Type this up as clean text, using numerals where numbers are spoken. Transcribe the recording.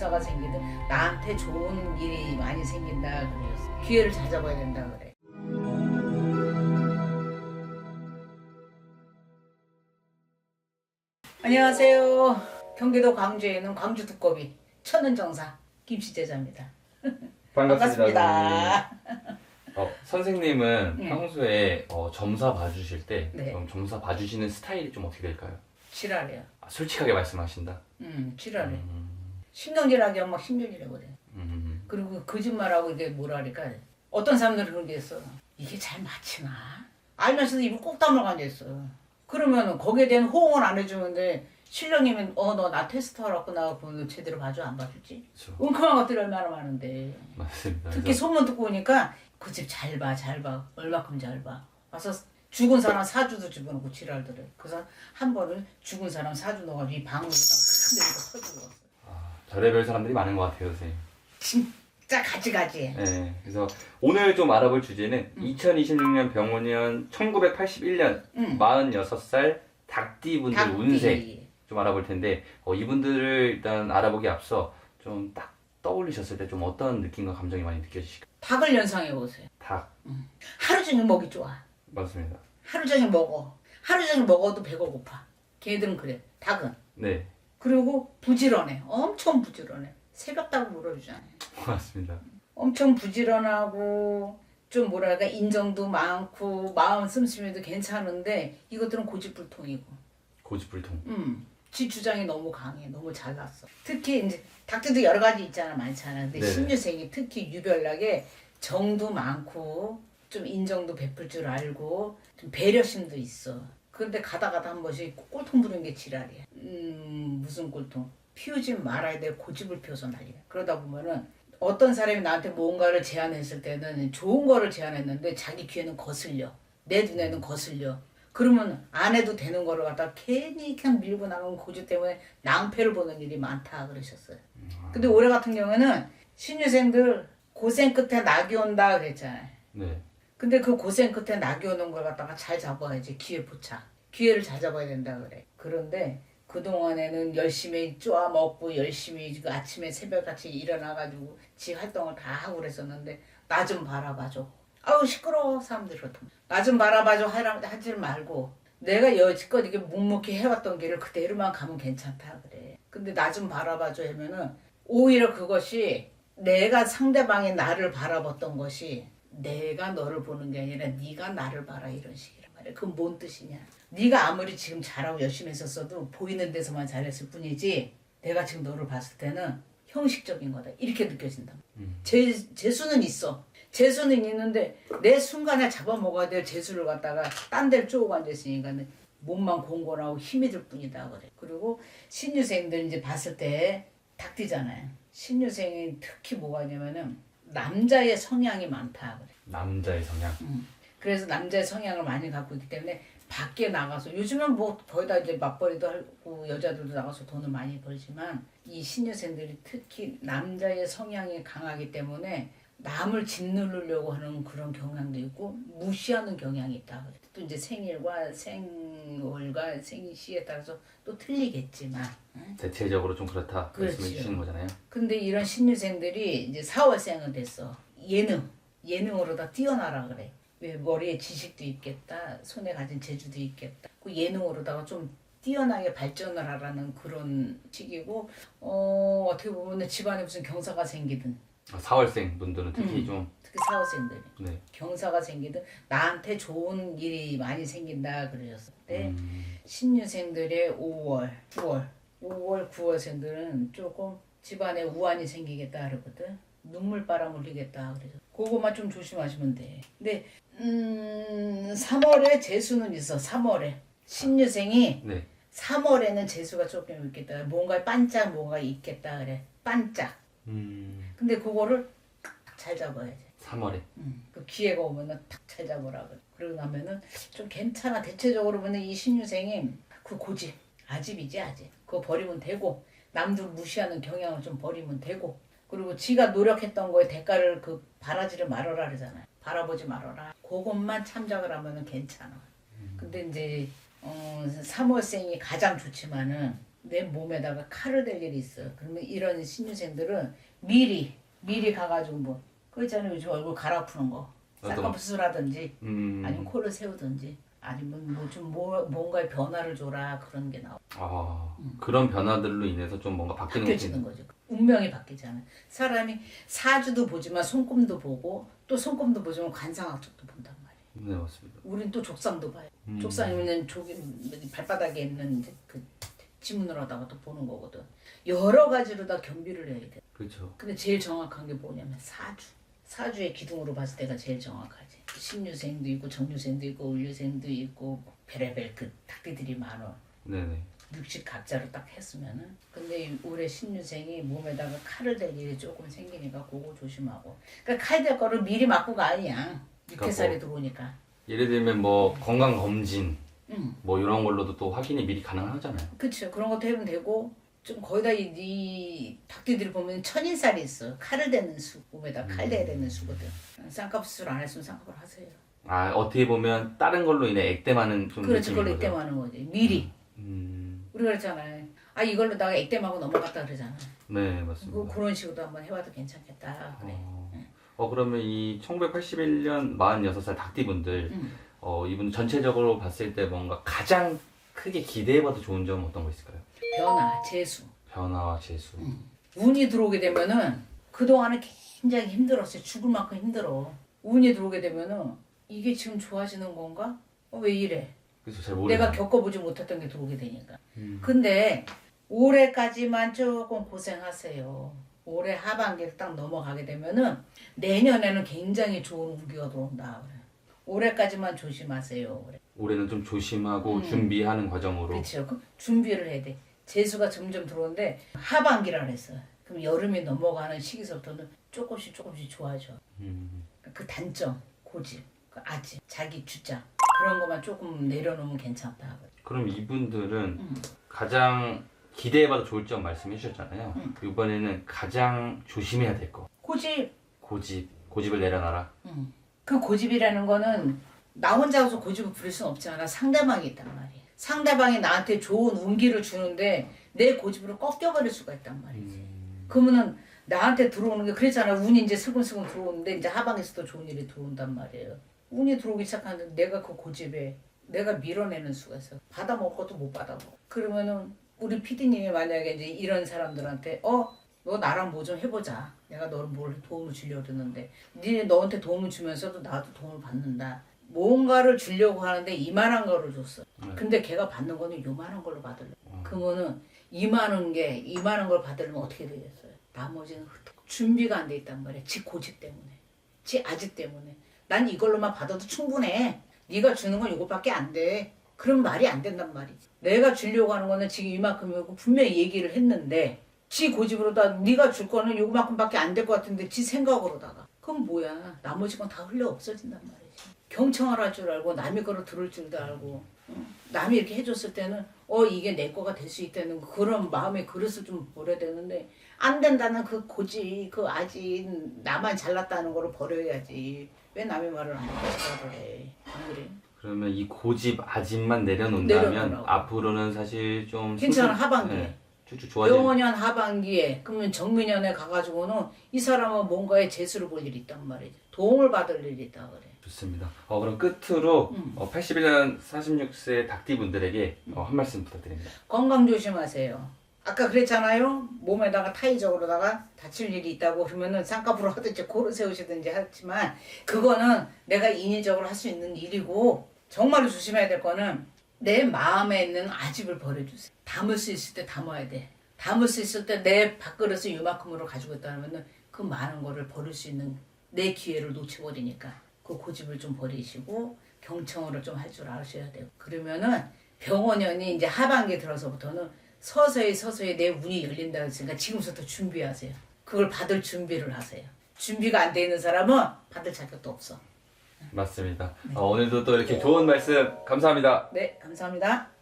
경사가 생기든 나한테 좋은 일이 많이 생긴다 그랬어. 기회를 찾아봐야 된다 그래. 안녕하세요. 경기도 광주에 있는 광주 두꺼비 천은정사 김씨제자입니다. 반갑습니다. 선생님은 네. 평소에 점사 봐주실 때 네. 그럼 점사 봐주시는 스타일이 좀 어떻게 될까요? 지랄이야. 솔직하게 말씀하신다. 지랄해. 신경질하게 하면 막 신경질해 그래. 음, 그리고 거짓말하고 이게 뭐라니까 어떤 사람들은 그런 게 있어. 이게 잘 맞히나? 알면서도 입을 꼭 다물고 앉아있어. 그러면 거기에 대한 호응을 안 해주는데 신령이면 너 나 테스트 하라고 나가고 제대로 봐줘 안 봐주지? 그렇죠. 웅큼한 것들이 얼마나 많은데. 맞습니다. 특히 그래서 소문 듣고 오니까 그 집 잘 봐 얼마큼 잘 봐. 와서 죽은 사람 사주도 집어넣고 지랄들을. 그래서 한 번은 죽은 사람 사주 넣어가지고 이 방울에다가 한 대를 터지고 왔어. 별의별 사람들이 많은 것 같아요, 선생님. 진짜 가지가지해. 네, 그래서 오늘 좀 알아볼 주제는 2026년 병원년 1981년 46살 닭띠분들 닭띠. 운세 좀 알아볼 텐데 이분들을 일단 알아보기 앞서 좀 딱 떠올리셨을 때 좀 어떤 느낌과 감정이 많이 느껴지실까요? 닭을 연상해 보세요. 닭, 하루 종일 먹이 좋아. 맞습니다. 하루 종일 먹어. 하루 종일 먹어도 배가 고파. 걔들은 그래. 닭은. 네, 그리고 부지런해. 엄청 부지런해. 새벽닭을 물어주잖아요. 맞습니다. 엄청 부지런하고 좀 뭐랄까 인정도 많고 마음 씀씀이도 괜찮은데 이것들은 고집불통이고. 고집불통. 지 주장이 너무 강해. 너무 잘났어. 특히 이제 닭들도 여러 가지 있잖아. 많잖아. 근데 네네. 신유생이 특히 유별나게 정도 많고 좀 인정도 베풀 줄 알고 좀 배려심도 있어. 그런데 가다 한 번씩 꼴통 부는 게 지랄이야. 무슨 꼴통? 피우지 말아야 될 고집을 피워서 난리야. 그러다 보면은 어떤 사람이 나한테 뭔가를 제안했을 때는 좋은 거를 제안했는데 자기 귀에는 거슬려. 내 눈에는 거슬려. 그러면 안 해도 되는 거를 갖다 괜히 그냥 밀고 나가는 고집 때문에 낭패를 보는 일이 많다 그러셨어요. 근데 올해 같은 경우에는 신유생들 고생 끝에 낙이 온다 그랬잖아요. 네, 근데 그 고생 끝에 낙이 오는 걸 갖다가 잘 잡아야지. 기회 포착. 기회를 잘 잡아야 된다 그래. 그런데 그동안에는 열심히 쪼아 먹고 열심히 그 아침에 새벽같이 일어나가지고 지 활동을 다 하고 그랬었는데 나 좀 바라봐줘. 아우 시끄러워 사람들이 그렇다면. 나 좀 바라봐줘 하지 말고 내가 여지껏 이게 묵묵히 해왔던 길을 그대로만 가면 괜찮다 그래. 근데 나 좀 바라봐줘 하면은 오히려 그것이 내가 상대방이 나를 바라봤던 것이 내가 너를 보는 게 아니라 네가 나를 봐라 이런 식이란 말이야. 그건 뭔 뜻이냐. 네가 아무리 지금 잘하고 열심히 했었어도 보이는 데서만 잘했을 뿐이지 내가 지금 너를 봤을 때는 형식적인 거다 이렇게 느껴진다. 재수는 있어. 재수는 있는데 내 순간에 잡아먹어야 될 재수를 갖다가 딴 데를 쪼고 앉아있으니까 몸만 공곤하고 힘이 들 뿐이다 그래. 그리고 신유생들 이제 봤을 때 닭띠잖아요. 신유생이 특히 뭐가 있냐면은 남자의 성향이 많다 그래. 남자의 성향. 그래서 남자의 성향을 많이 갖고 있기 때문에 밖에 나가서 요즘은 뭐 거의 다 이제 맞벌이도 하고 여자들도 나가서 돈을 많이 벌지만 이 신유생들이 특히 남자의 성향이 강하기 때문에 남을 짓누르려고 하는 그런 경향도 있고 무시하는 경향이 있다 그래. 또 이제 생일과 생월과 생시에 따라서 또 틀리겠지만 대체적으로 좀 그렇다 말씀해 그렇지요. 주시는 거잖아요. 근데 이런 신유생들이 이제 4월생은 됐어. 예능으로 다 뛰어나라 그래. 왜 머리에 지식도 있겠다, 손에 가진 재주도 있겠다. 그 예능으로다가 좀 뛰어나게 발전을 하라는 그런 시기고, 어떻게 보면 집안에 무슨 경사가 생기든, 4월생 분들은 특히 좀 특히 4월생들이 네. 경사가 생기든 나한테 좋은 일이 많이 생긴다 그러셨을 때 신유생들의 5월, 9월생들은 조금 집안에 우환이 생기겠다 그러거든. 눈물바람 흘리겠다 그래서 그거만 좀 조심하시면 돼. 근데 3월에 재수는 있어. 3월에 신유생이 네. 3월에는 재수가 조금 있겠다. 뭔가 반짝 뭐가 있겠다 그래. 반짝. 근데 그거를 딱 잘 잡아야지. 3월에. 그 기회가 오면은 탁 잘 잡으라 그래. 그러고 나면은 좀 괜찮아. 대체적으로 보면 이 신유생이 그 고집, 아집이지 아집. 그거 버리면 되고 남들 무시하는 경향을 좀 버리면 되고 그리고 지가 노력했던 거에 대가를 그 바라지를 말아라 그러잖아요. 바라보지 말아라. 그것만 참작을 하면은 괜찮아. 근데 이제 3월생이 가장 좋지만은 내 몸에다가 칼을 댈 일이 있어. 그러면 이런 신유생들은 미리 가가지고 뭐 그거 있잖아요. 요즘 얼굴 갈아푸는 거. 쌍꺼풀수라든지 아니면 코를 세우든지 아니면 뭐 좀 뭔가의 변화를 줘라 그런 게 나와. 그런 변화들로 인해서 좀 뭔가 바뀌어지는 거죠. 운명이 바뀌잖아요. 사람이 사주도 보지만 손금도 보고 또 손금도 보지만 관상학적도 본단 말이에요. 네, 맞습니다. 우린 또 족상도 봐요. 족상이면 발바닥에 있는 이제 그 지문을 하다가 또 보는 거거든. 여러 가지로 다 겸비를 해야 돼. 그렇죠. 근데 제일 정확한 게 뭐냐면 사주. 사주의 기둥으로 봤을 때가 제일 정확하지. 신유생도 있고 정유생도 있고 을유생도 있고 별의별 그 닭띠들이 많아. 네네. 육식갑자로 딱 했으면은. 근데 올해 신유생이 몸에다가 칼을 댈 일이 조금 생기니까 그거 조심하고. 그러니까 칼 댈 거를 미리 맞고 가 그냥. 육회살이 들어오니까. 예를 들면 뭐 건강 검진 뭐 이런 걸로도 또 확인이 미리 가능하잖아요. 그렇죠. 그런 것도 해면 되고 좀 거의 다 이 닭띠들이 보면 천인살이 있어. 칼을 대는 수. 몸에다 칼 대야 되는 수거든. 쌍꺼풀 수술 안 했으면 쌍꺼풀 하세요. 어떻게 보면 다른 걸로 인해 액땜하는 좀 그렇지. 느낌인 그걸로 거죠. 액땜하는 거지. 미리. 우리가 그랬잖아요. 이걸로다가 액땜하고 넘어갔다 그러잖아. 네, 맞습니다. 그런 식으로도 한번 해봐도 괜찮겠다. 그래. 그러면 이 1981년 46살 닭띠분들 이분 전체적으로 봤을 때 뭔가 가장 크게 기대해봐도 좋은 점은 어떤 거 있을까요? 변화, 재수. 변화와 재수. 운이 들어오게 되면은 그동안은 굉장히 힘들었어요. 죽을 만큼 힘들어. 운이 들어오게 되면은 이게 지금 좋아지는 건가? 왜 이래? 그래서 잘 모르겠어요. 내가 겪어보지 못했던 게 들어오게 되니까. 근데 올해까지만 조금 고생하세요. 올해 하반기를 딱 넘어가게 되면은 내년에는 굉장히 좋은 운기가 들어온다. 그래. 올해까지만 조심하세요. 그래. 올해는 좀 조심하고 준비하는 과정으로. 그렇죠. 준비를 해야 돼. 재수가 점점 들어오는데 하반기라 그랬어. 그럼 여름이 넘어가는 시기서부터는 조금씩 좋아져. 그 단점, 고집, 그 아집, 자기 주장 그런 것만 조금 내려놓으면 괜찮다. 그럼 이분들은 가장 기대해봐도 좋을 점 말씀해 주셨잖아요. 이번에는 가장 조심해야 될 거. 고집을 내려놔라. 그 고집이라는 거는 나 혼자서 고집을 부릴 수는 없잖아. 상대방이 있단 말이야. 상대방이 나한테 좋은 운기를 주는데 내 고집으로 꺾여버릴 수가 있단 말이지. 그러면은 나한테 들어오는 게 그랬잖아. 운이 이제 슬금슬금 들어오는데 이제 하방에서도 좋은 일이 들어온단 말이에요. 운이 들어오기 시작하는데 내가 그 고집에 내가 밀어내는 수가 있어. 받아먹을 것도 못 받아먹어. 그러면은 우리 PD님이 만약에 이제 이런 사람들한테 너 나랑 뭐 좀 해보자. 내가 너를 뭘 도움을 주려고 그러는데 너한테 도움을 주면서도 나도 도움을 받는다. 뭔가를 주려고 하는데 이만한 거를 줬어. 근데 걔가 받는 거는 요만한 걸로 받으려. 그러면은 이만한 걸 받으려면 어떻게 되겠어요? 나머지는 준비가 안 돼 있단 말이야. 지 고집 때문에. 지 아집 때문에. 난 이걸로만 받아도 충분해. 네가 주는 건 이것밖에 안 돼. 그럼 말이 안 된단 말이지. 내가 주려고 하는 거는 지금 이만큼이고 분명히 얘기를 했는데 지 고집으로다 네가 줄 거는 요만큼밖에 안 될 것 같은데 지 생각으로다가 그럼 뭐야. 나머지 건 다 흘러 없어진단 말이지. 경청할 줄 알고 남의 거를 들을 줄도 알고 남이 이렇게 해줬을 때는 이게 내 거가 될 수 있다는 그런 마음의 그릇을 좀 버려야 되는데 안 된다는 그 고집 그 아직 나만 잘났다는 거를 버려야지. 왜 남의 말을 안 듣고 그래. 안 그래? 그러면 이 고집 아집만 내려놓는다면 내려놓으라고. 앞으로는 사실 좀 괜찮아. 하반기에. 쭉쭉 좋아질. 영원년 하반기에 그러면 정민년에 가가지고는 이 사람은 뭔가의 재수를 볼 일이 있단 말이지. 도움을 받을 일이 있다 그래. 좋습니다. 그럼 끝으로 81년 46세 닭띠분들에게 한 말씀 부탁드립니다. 건강 조심하세요. 아까 그랬잖아요. 몸에다가 타이적으로다가 다칠 일이 있다고 그러면은 쌍꺼풀을 하든지 코를 세우시든지 하지만 그거는 내가 인위적으로 할 수 있는 일이고 정말로 조심해야 될 거는 내 마음에 있는 아집을 버려주세요. 담을 수 있을 때 담아야 돼. 담을 수 있을 때 내 밥그릇을 이만큼으로 가지고 있다면은 그 많은 거를 버릴 수 있는 내 기회를 놓쳐버리니까 그 고집을 좀 버리시고 경청을 좀 할 줄 아셔야 돼요. 그러면은 병원연이 이제 하반기에 들어서부터는 서서히 내 운이 열린다 했으니까 지금부터 준비하세요. 그걸 받을 준비를 하세요. 준비가 안 돼 있는 사람은 받을 자격도 없어. 맞습니다. 오늘도 또 이렇게 좋은 말씀 감사합니다. 네, 감사합니다.